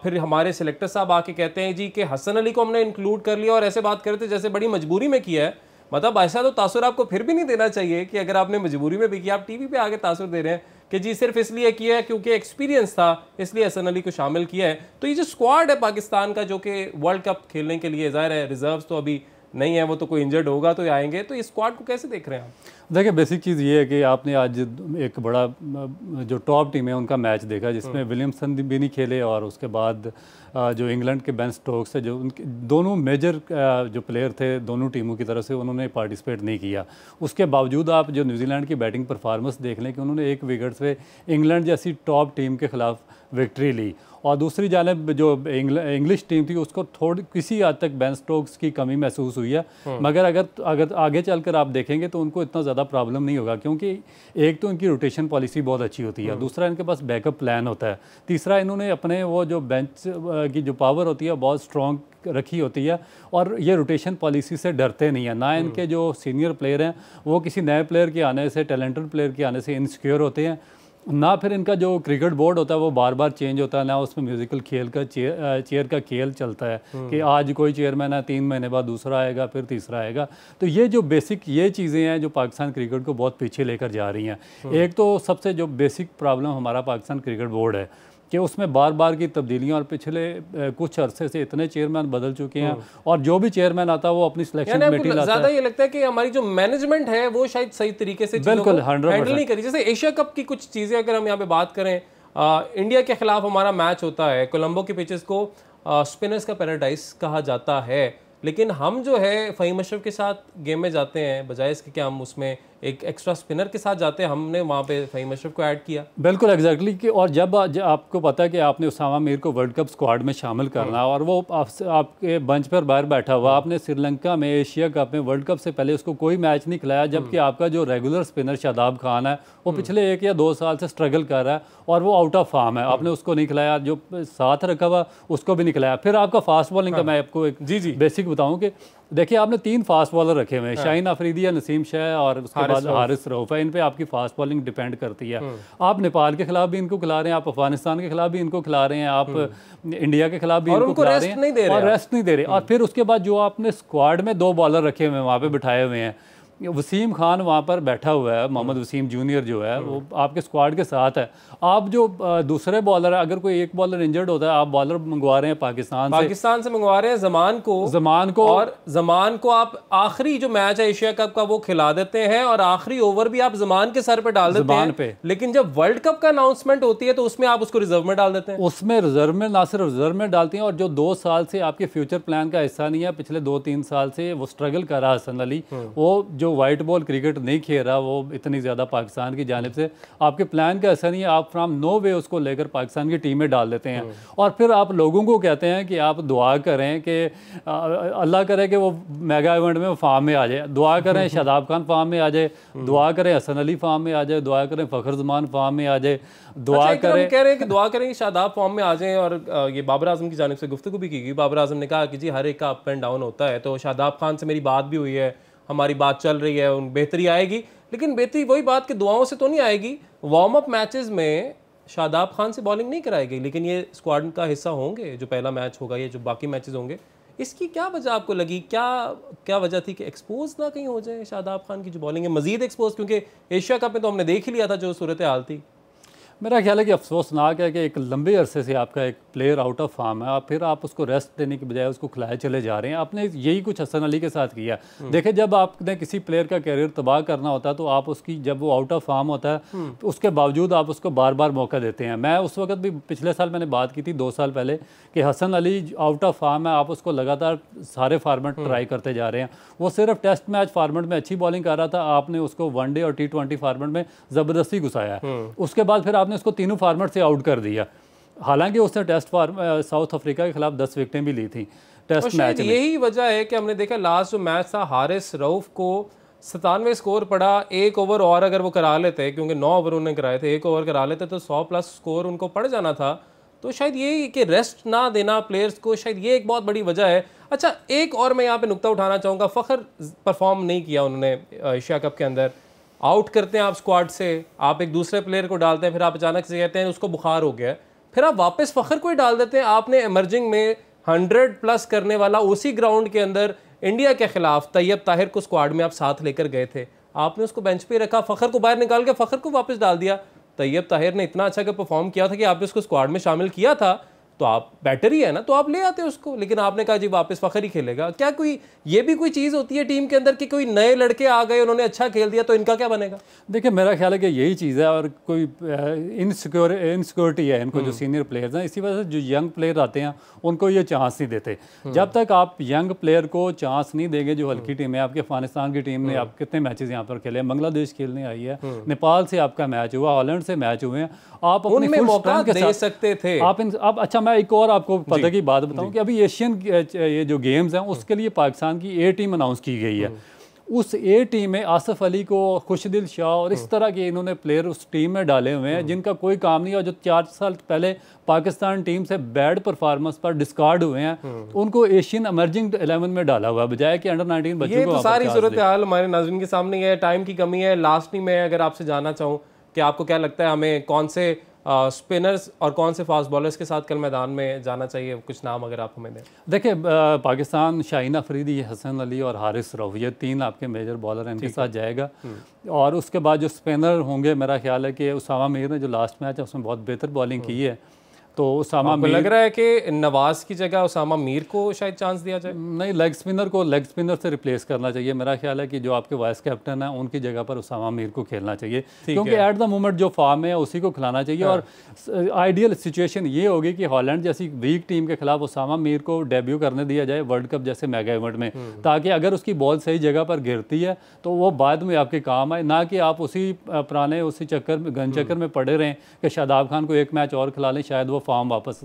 फिर हमारे सिलेक्टर साहब आके कहते हैं जी कि हसन अली को हमने इंक्लूड कर लिया, और ऐसे बात करते जैसे बड़ी मजबूरी में किया है। मतलब ऐसा तो तासुर आपको फिर भी नहीं देना चाहिए कि अगर आपने मजबूरी में भी किया, आप टीवी पे आके तासुर दे रहे हैं कि जी सिर्फ इसलिए किया है क्योंकि एक्सपीरियंस था, इसलिए हसन अली को शामिल किया है। तो ये जो स्क्वाड है पाकिस्तान का जो कि वर्ल्ड कप खेलने के लिए, ज़ाहिर है रिजर्व्स तो अभी नहीं है, वो तो कोई इंजर्ड होगा तो आएंगे। तो इस स्क्वाड को कैसे देख रहे हैं आप? देखिए बेसिक चीज़ ये है कि आपने आज एक बड़ा जो टॉप टीम है उनका मैच देखा जिसमें विलियमसन भी नहीं खेले, और उसके बाद जो इंग्लैंड के बेन स्टोक्स है, जो उनके दोनों मेजर जो प्लेयर थे दोनों टीमों की तरफ से, उन्होंने पार्टिसिपेट नहीं किया। उसके बावजूद आप जो न्यूजीलैंड की बैटिंग परफॉर्मेंस देख लें कि उन्होंने 1 विकेट से इंग्लैंड जैसी टॉप टीम के खिलाफ विक्ट्री ली। और दूसरी जानिब जो इंग्लिश टीम थी उसको थोड़ी किसी हद तक बेन स्टोक्स की कमी महसूस हुई है, मगर अगर आगे चलकर आप देखेंगे तो उनको इतना ज़्यादा प्रॉब्लम नहीं होगा, क्योंकि एक तो इनकी रोटेशन पॉलिसी बहुत अच्छी होती है, दूसरा इनके पास बैकअप प्लान होता है, तीसरा इन्होंने अपने वो जो बेंच की जो पावर होती है बहुत स्ट्रॉन्ग रखी होती है, और ये रोटेशन पॉलिसी से डरते नहीं है। ना इनके जो सीनियर प्लेयर हैं वो किसी नए प्लेयर के आने से, टैलेंटेड प्लेयर के आने से इनसिक्योर होते हैं, ना फिर इनका जो क्रिकेट बोर्ड होता है वो बार बार चेंज होता है, ना उसमें म्यूजिकल खेल का चेयर का खेल चलता है कि आज कोई चेयरमैन है, 3 महीने बाद दूसरा आएगा, फिर तीसरा आएगा। तो ये जो बेसिक ये चीज़ें हैं जो पाकिस्तान क्रिकेट को बहुत पीछे लेकर जा रही हैं। एक तो सबसे जो बेसिक प्रॉब्लम हमारा पाकिस्तान क्रिकेट बोर्ड है कि उसमें बार बार की तब्दीलियां, और पिछले कुछ अरसे से इतने चेयरमैन बदल चुके हैं, और जो भी चेयरमैन आता है वो अपनी सिलेक्शन कमेटी लाता है। ज़्यादा ये लगता है कि हमारी जो मैनेजमेंट है वो शायद सही तरीके से बिल्कुल हैंडल नहीं करी। जैसे एशिया कप की कुछ चीज़ें अगर हम यहाँ पे बात करें, इंडिया के खिलाफ हमारा मैच होता है, कोलंबो के पिचेस को स्पिनर्स का पैराडाइज कहा जाता है, लेकिन हम जो है फ़हीम अशरफ के साथ गेम में जाते हैं, बजाय इसके कि हम उसमें एक एक्स्ट्रा स्पिनर के साथ जाते हैं, हमने वहाँ पे फ़हीम अशरफ को ऐड किया। बिल्कुल एग्जैक्टली कि और जब आपको पता है कि आपने उसामा मीर को वर्ल्ड कप स्क्वाड में शामिल करना, और वो आपके बेंच पर बाहर बैठा हुआ, आपने श्रीलंका में एशिया कप में वर्ल्ड कप से पहले उसको कोई मैच नहीं खिलाया, जबकि आपका जो रेगुलर स्पिनर शादाब खान है वो पिछले 1 या 2 साल से स्ट्रगल कर रहा है और वो आउट ऑफ फॉर्म है, आपने उसको नहीं खिलाया, जो साथ रखा हुआ उसको भी नहीं खिलाया। फिर आपका फास्ट बॉलिंग का मैं आपको एक बेसिक बताऊँ कि देखिए आपने 3 फास्ट बॉलर रखे हुए हैं, शाहीन अफरीदी या नसीम शाह और उसके बाद हारिस रऊफ है, इन पे आपकी फास्ट बॉलिंग डिपेंड करती है। आप नेपाल के खिलाफ भी इनको खिला रहे हैं, आप अफगानिस्तान के खिलाफ भी इनको खिला रहे हैं, आप इंडिया के खिलाफ भी इनको खिला रहे हैं, और रेस्ट नहीं दे रहे। और फिर उसके बाद जो आपने स्क्वाड में 2 बॉलर रखे हुए हैं वहाँ पे बिठाए हुए हैं, वसीम खान वहाँ पर बैठा हुआ है, मोहम्मद वसीम जूनियर जो है वो आपके स्क्वाड के साथ है। आप जो दूसरे बॉलर, अगर कोई एक बॉलर इंजर्ड होता है, आप बॉलर मंगवा रहे हैं पाकिस्तान से मंगवा रहे हैं जमान को, और जमान को आप आखिरी जो मैच है एशिया कप का वो खिला देते हैं और आखिरी ओवर भी आप जमान के सर पे डाल देते हैं। लेकिन जब वर्ल्ड कप का अनाउंसमेंट होती है तो उसमें आप उसको रिजर्व में डाल देते हैं। उसमें रिजर्व में, ना सिर्फ रिजर्व में डालती हैं, और जो 2 साल से आपके फ्यूचर प्लान का हिस्सा नहीं है, पिछले 2-3 साल से वो स्ट्रगल कर रहा है हसन अली, वो जो वाइट बॉल क्रिकेट नहीं खेल रहा वो इतनी ज़्यादा पाकिस्तान की जानिब से, आपके प्लान का हिस्सा नहीं है, आप फ्राम नो वे उसको लेकर पाकिस्तान की टीम में डाल देते हैं। और फिर आप लोगों को कहते हैं कि आप दुआ करें कि अल्लाह करे कि वो मेगा इवेंट में फार्म में आ जाए, दुआ करें शादाब खान फार्म में आ जाए, दुआ करें हसन अली फार्म में आ जाए, दुआ करें फ़खर जमान फार्म में आ जाए, दुआ करें, कह रहे हैं कि दुआ करें कि शादाब फॉर्म में आ जाएं। और ये बाबर आजम की जानिब से गुफ्तगू भी की गई। बाबर आजम ने कहा कि जी हर एक का अप एंड डाउन होता है, तो शादाब खान से मेरी बात भी हुई है, हमारी बात चल रही है, उन बेहतरी आएगी। लेकिन बेहतरी वही बात कि दुआओं से तो नहीं आएगी। वार्म अप मैचेस में शादाब खान से बॉलिंग नहीं कराएगी, लेकिन ये स्क्वाड का हिस्सा होंगे जो पहला मैच होगा, ये जो बाकी मैचेस होंगे। इसकी क्या वजह आपको लगी, क्या वजह थी कि एक्सपोज ना कहीं हो जाए शादाब खान की जो बॉलिंग है, मजीद एक्सपोज? क्योंकि एशिया कप में तो हमने देख ही लिया था जो सूरत हाल थी। मेरा ख्याल है कि अफसोसनाक है कि एक लंबे अरसे से आपका एक प्लेयर आउट ऑफ फॉर्म है, आप फिर आप उसको रेस्ट देने की बजाय उसको खिलाए चले जा रहे हैं। आपने यही कुछ हसन अली के साथ किया। देखिए, जब आपने किसी प्लेयर का कैरियर तबाह करना होता है तो आप उसकी, जब वो आउट ऑफ फॉर्म होता है तो उसके बावजूद आप उसको बार बार मौका देते हैं। मैं उस वक्त भी, पिछले साल मैंने बात की थी 2 साल पहले, कि Hasan Ali out of form है, आप उसको लगातार सारे फार्मेट ट्राई करते जा रहे हैं। वो सिर्फ टेस्ट मैच फार्मेट में अच्छी बॉलिंग कर रहा था, आपने उसको वनडे और T20 फार्मेट में ज़बरदस्ती घुसाया है। उसके बाद फिर आपने उसको तीनों फार्मेट से आउट कर दिया। हालांकि उसने टेस्ट साउथ अफ्रीका के खिलाफ 10 विकेटें भी ली थी टेस्ट मैच में। यही वजह है कि हमने देखा लास्ट जो मैच था, हारिस रऊफ को 97 स्कोर पड़ा। 1 ओवर और अगर वो करा लेते, क्योंकि 9 ओवर उन्होंने कराए थे, 1 ओवर करा लेते तो 100+ स्कोर उनको पड़ जाना था। तो शायद ये कि रेस्ट ना देना प्लेयर्स को, शायद ये एक बहुत बड़ी वजह है। अच्छा, एक और मैं यहाँ पे नुक्ता उठाना चाहूँगा। फ़खर परफॉर्म नहीं किया उन्होंने एशिया कप के अंदर। आउट करते हैं आप स्क्वाड से, आप एक दूसरे प्लेयर को डालते हैं, फिर आप अचानक से कहते हैं उसको बुखार हो गया, फिर आप वापस फ़खर को ही डाल देते हैं। आपने एमर्जिंग में 100+ करने वाला उसी ग्राउंड के अंदर इंडिया के खिलाफ तैयब ताहिर को स्क्वाड में आप साथ लेकर गए थे, आपने उसको बेंच पे रखा, फ़खर को बाहर निकाल के फ़खर को वापस डाल दिया। तैयब ताहिर ने इतना अच्छा परफॉर्म किया था कि आपने उसको स्क्वाड में शामिल किया था, तो आप बैटर ही है ना, तो आप ले आते उसको। लेकिन आपने कहा जी वापस फ़खर ही खेलेगा। क्या कोई ये भी कोई चीज़ होती है टीम के अंदर कि कोई नए लड़के आ गए, उन्होंने अच्छा खेल दिया, तो इनका क्या बनेगा? देखिए, मेरा ख्याल है कि यही चीज़ है, और कोई इनसिक्योरिटी है इनको, जो सीनियर प्लेयर्स हैं। इसी वजह से जो यंग प्लेयर आते हैं उनको ये चांस नहीं देते। जब तक आप यंग प्लेयर को चांस नहीं देंगे, जो हल्की टीम है, आपके अफगानिस्तान की टीम ने आप कितने मैचेस यहाँ पर खेले, बांग्लादेश खेलने आई है, नेपाल से आपका मैच हुआ, हॉलैंड से मैच हुए हैं, आप अपने मौका दे सकते थे आप। अच्छा, मैं एक और आपको पता की बात बताऊं कि अभी एशियन ये जो गेम्स हैं उसके लिए पाकिस्तान की A टीम अनाउंस की गई है। उस A टीम में आसिफ अली को, खुशदिल शाह और इस तरह के इन्होंने प्लेयर उस टीम में डाले हुए हैं जिनका कोई काम नहीं है, और जो 4 साल पहले पाकिस्तान टीम से बैड परफॉर्मेंस पर डिस्कार्ड हुए हैं, उनको एशियन इमर्जिंग 11 में डाला हुआ, बजाय कि अंडर-19 बच्चों को। ये तो सारी सूरत हाल हमारे नाज़रीन के सामने है। टाइम की कमी है। लास्ट में मैं अगर आपसे जानना चाहूँ कि आपको क्या लगता है हमें कौन से स्पिनर्स और कौन से फास्ट बॉलर्स के साथ कल मैदान में जाना चाहिए, कुछ नाम अगर आप हमें दें? देखिए, पाकिस्तान शाहीन अफरीदी, हसन अली और हारिस रऊफ, ये 3 आपके मेजर बॉलर हैं, इनके साथ जाएगा। और उसके बाद जो स्पिनर होंगे, मेरा ख्याल है कि उसामा मीर ने जो लास्ट मैच है उसमें बहुत बेहतर बॉलिंग की है, तो उसामा मीर, लग रहा है कि नवाज की जगह उसामा मीर को शायद चांस दिया जाए। नहीं, लेग स्पिनर को लेग स्पिनर से रिप्लेस करना चाहिए। मेरा ख्याल है कि जो आपके वाइस कैप्टन है उनकी जगह पर उसामा मीर को खेलना चाहिए, क्योंकि एट द मोमेंट जो फॉर्म है उसी को खिलाना चाहिए। और आइडियल सिचुएशन ये होगी कि हॉलैंड जैसी वीक टीम के खिलाफ उसामा मीर को डेब्यू करने दिया जाए वर्ल्ड कप जैसे मेगा इवेंट में, ताकि अगर उसकी बॉल सही जगह पर गिरती है तो वो बाद में आपके काम आए, ना कि आप उसी पुराने उसी चक्कर में, गन चक्कर में पड़े रहें कि शादाब खान को 1 मैच और खिला लें, शायद वो फॉर्म वापस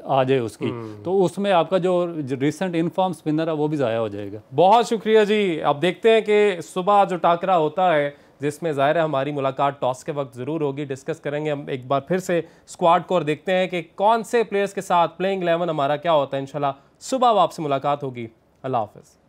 आ जाए उसकी, तो उसमें आपका जो रिसेंट इनफॉर्म स्पिनर है वो भी ज़ाया हो जाएगा। बहुत शुक्रिया जी। अब देखते हैं कि सुबह जो टाकरा होता है, जिसमें ज़ाहिर है हमारी मुलाकात टॉस के वक्त ज़रूर होगी, डिस्कस करेंगे हम एक बार फिर से स्क्वाड को और देखते हैं कि कौन से प्लेयर्स के साथ प्लेइंग 11 हमारा क्या होता है। इंशाल्लाह सुबह आपसे मुलाकात होगी। अल्लाह हाफ़िज़।